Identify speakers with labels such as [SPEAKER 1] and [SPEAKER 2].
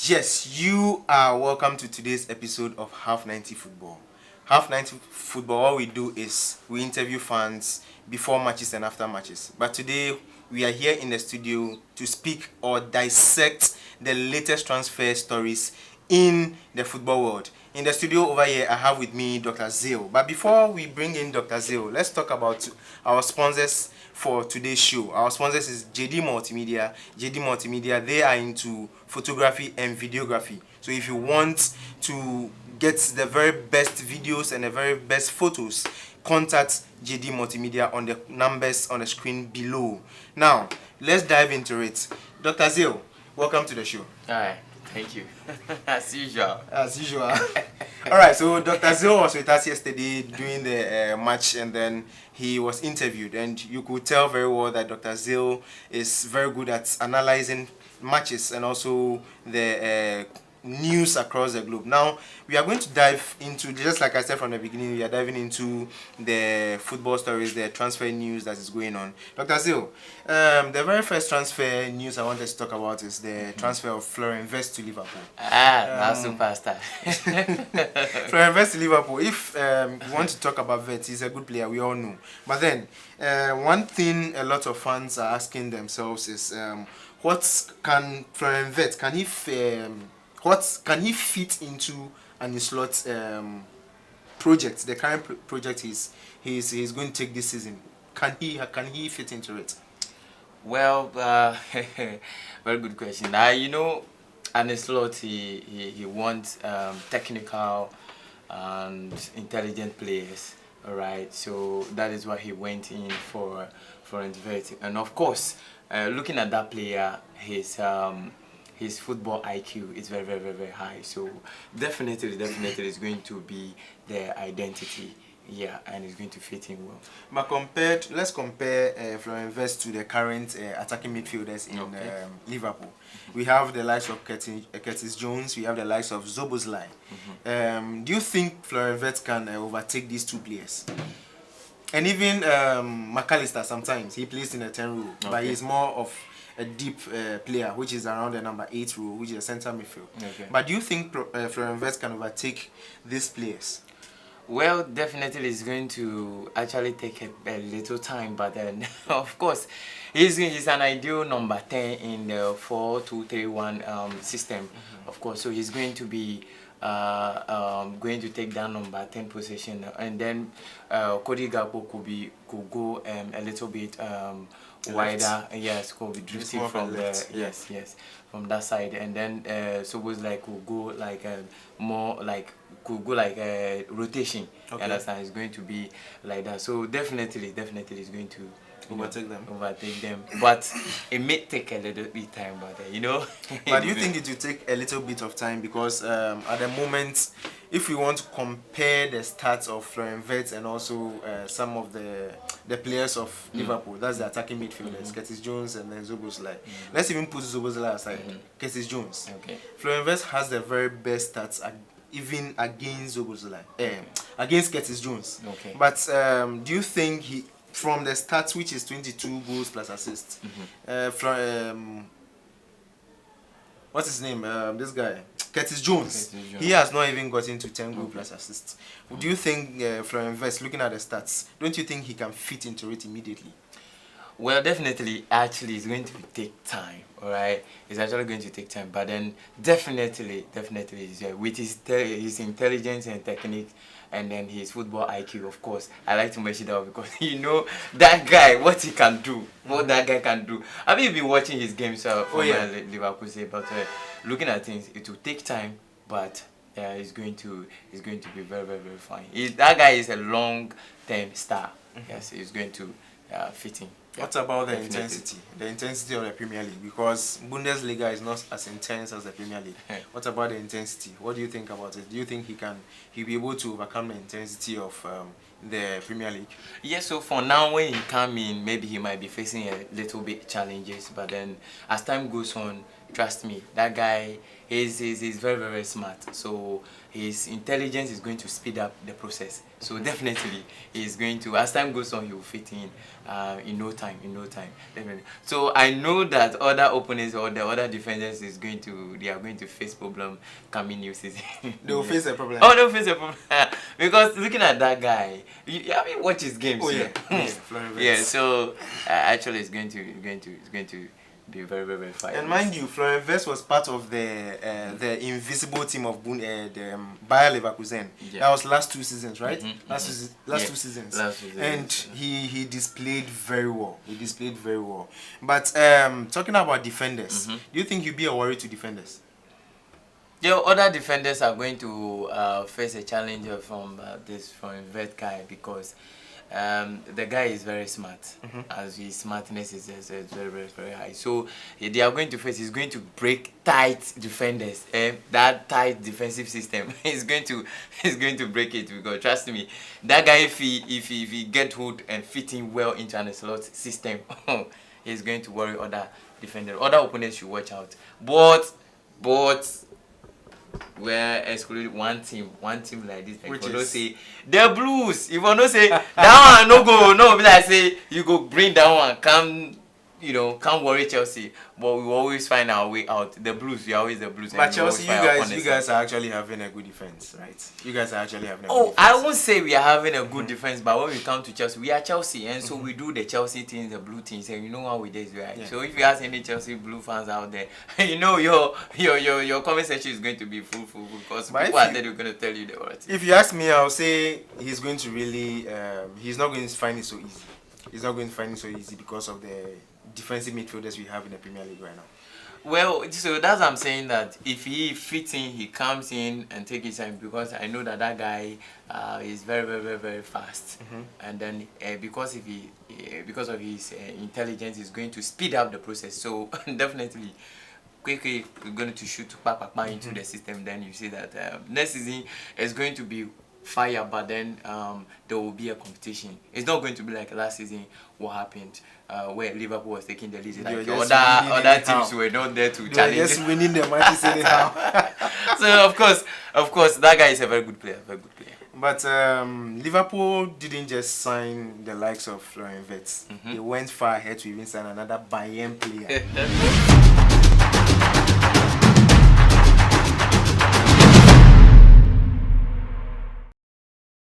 [SPEAKER 1] Yes, you are welcome to today's episode of Half 90 Football. Half 90 Football, what we do is we interview fans before matches and after matches. But today, we are here in the studio to speak or dissect the latest transfer stories in the football world. In the studio over here, I have with me Dr. Zeal. But before we bring in Dr. Zeal, let's talk about our sponsors for today's show. Our sponsors is JD Multimedia. JD Multimedia, they are into photography and videography. So if you want to get the very best videos and the very best photos, contact JD Multimedia on the numbers on the screen below. Now, let's dive into it. Dr. Zeal, welcome to the show.
[SPEAKER 2] Hi, thank you. As usual.
[SPEAKER 1] As usual. All right, so Dr. Zeal was with us yesterday doing the match, and then he was interviewed, and you could tell very well that Dr. Zeal is very good at analyzing matches and also the news across the globe. Now, we are going to dive into, just like I said from the beginning, we are diving into the football stories, the transfer news that is going on. Dr. Zeal, the very first transfer news I wanted to talk about is the transfer of Florian Wirtz to Liverpool.
[SPEAKER 2] That's superstar.
[SPEAKER 1] Florian Wirtz to Liverpool. If you want to talk about Wirtz, he's a good player, we all know. But then, one thing a lot of fans are asking themselves is, what can Florian Wirtz, what can he fit into an slot project? The current project he's going to take this season. Can he fit into it?
[SPEAKER 2] Well, very good question. And a slot he wants technical and intelligent players. All right, so that is why he went in for Wirtz. And of course, looking at that player, his football IQ is very, very, very, very high. So definitely is going to be their identity. Yeah, and it's going to fit in well.
[SPEAKER 1] But let's compare Florian Wirtz to the current attacking midfielders in Liverpool. We have the likes of Curtis Jones. We have the likes of Szoboszlai. Do you think Florian Wirtz can overtake these two players? And even McAllister, sometimes he plays in a 10 role, but he's more of a deep player, which is around the number 8 role, which is a centre midfield. But do you think Florian Wirtz can overtake these players?
[SPEAKER 2] Well, definitely it's going to actually take a little time, but then of course he's an ideal number 10 in the 4-2-3-1 system. Of course, so he's going to be going to take that number 10 position, and then Cody Gakpo could go a little bit wider. Yes, could be drifting from the yes from that side, and then Szoboszlai could go like more like a rotation. Understand? It's going to be like that. So definitely it's going to overtake them. But it may take a little bit time, but
[SPEAKER 1] But do you think it will take a little bit of time? Because at the moment, if we want to compare the stats of Florian Wirtz and also some of the players of Liverpool, that's the attacking midfielders, Curtis Jones and then Szoboszlai. Let's even put Szoboszlai aside. Curtis Jones. Florian Wirtz has the very best stats even against Szoboszlai, against Curtis Jones. But do you think from the stats, which is 22 goals plus assists, what's his name? This guy, Curtis Jones. He has not even gotten to 10 goals plus assists. Do you think Florian Wirtz, looking at the stats, don't you think he can fit into it immediately?
[SPEAKER 2] Well, definitely, actually, it's going to take time. All right, it's actually going to take time, but then definitely, with his intelligence and technique, and then his football IQ, of course. I like to mention that because that guy, what he can do, what that guy can do. I've been watching his games for Liverpool, but looking at things, it will take time, but he's going to be very, very, very fine. That guy is a long-term star. Yes, he's going to fit in.
[SPEAKER 1] What about the intensity? The intensity of the Premier League? Because Bundesliga is not as intense as the Premier League. What about the intensity? What do you think about it? Do you think he'll be able to overcome the intensity of the Premier League?
[SPEAKER 2] Yeah, so for now, when he come in, maybe he might be facing a little bit challenges, but then as time goes on, trust me, that guy is very, very smart. So his intelligence is going to speed up the process. So definitely, he's going to, as time goes on, he will fit in no time, definitely. So I know that other opponents or the other defenders they are going to face problem coming new season.
[SPEAKER 1] They will face a problem.
[SPEAKER 2] Oh, they'll face a problem. Because looking at that guy, I mean, watch his games.
[SPEAKER 1] Oh yeah,
[SPEAKER 2] yeah. So actually, it's going to be very, very, very fine.
[SPEAKER 1] And mind you, Florian Wirtz was part of the invisible team of Bayer Leverkusen.
[SPEAKER 2] Yeah.
[SPEAKER 1] That was last 2 seasons, right? Last
[SPEAKER 2] Yeah.
[SPEAKER 1] 2 seasons.
[SPEAKER 2] Last 2 seasons.
[SPEAKER 1] And he displayed very well. But talking about defenders, do you think you'd be a worry to defenders?
[SPEAKER 2] Yeah, other defenders are going to face a challenge from Vet guy because the guy is very smart. As his smartness is very, very, very high. So they are going to face. He's going to break tight defenders. That tight defensive system. He's going to break it because trust me, that guy if he get hold and fit in well into an slot system, he's going to worry other defenders. Other opponents should watch out. But we're excluded one team like this. Like, if you don't say the Blues, if you don't say that one no go, no, be like say you go bring that one, can't worry Chelsea, but we will always find our way out. The Blues, you're always the Blues.
[SPEAKER 1] But Chelsea, you guys are actually having a good defense, right? You guys are actually having a good defense.
[SPEAKER 2] I won't say we are having a good defense, but when we come to Chelsea, we are Chelsea, and so we do the Chelsea things, the blue things, and you know how we do, right? Yeah. So if you ask any Chelsea blue fans out there, you know your comment section is going to be full because people are there going to tell you the words.
[SPEAKER 1] If you ask me, I'll say he's going to really, he's not going to find it so easy. He's not going to find it so easy because of the defensive midfielders we have in the Premier League right now.
[SPEAKER 2] Well, so that's what I'm saying, that if he fits in, he comes in and takes his time, because I know that guy is very, very, very, very fast. And then because of his intelligence, is going to speed up the process. So definitely, quickly we're going to shoot into the system. Then you see that next season is going to be fire, but then there will be a competition. It's not going to be like last season what happened where Liverpool was taking the lead. Like other teams were not there to challenge.
[SPEAKER 1] Yes, winning the matches anyhow.
[SPEAKER 2] So of course that guy is a very good player,
[SPEAKER 1] But Liverpool didn't just sign the likes of Florian Wirtz. They went far ahead to even sign another Bayern player.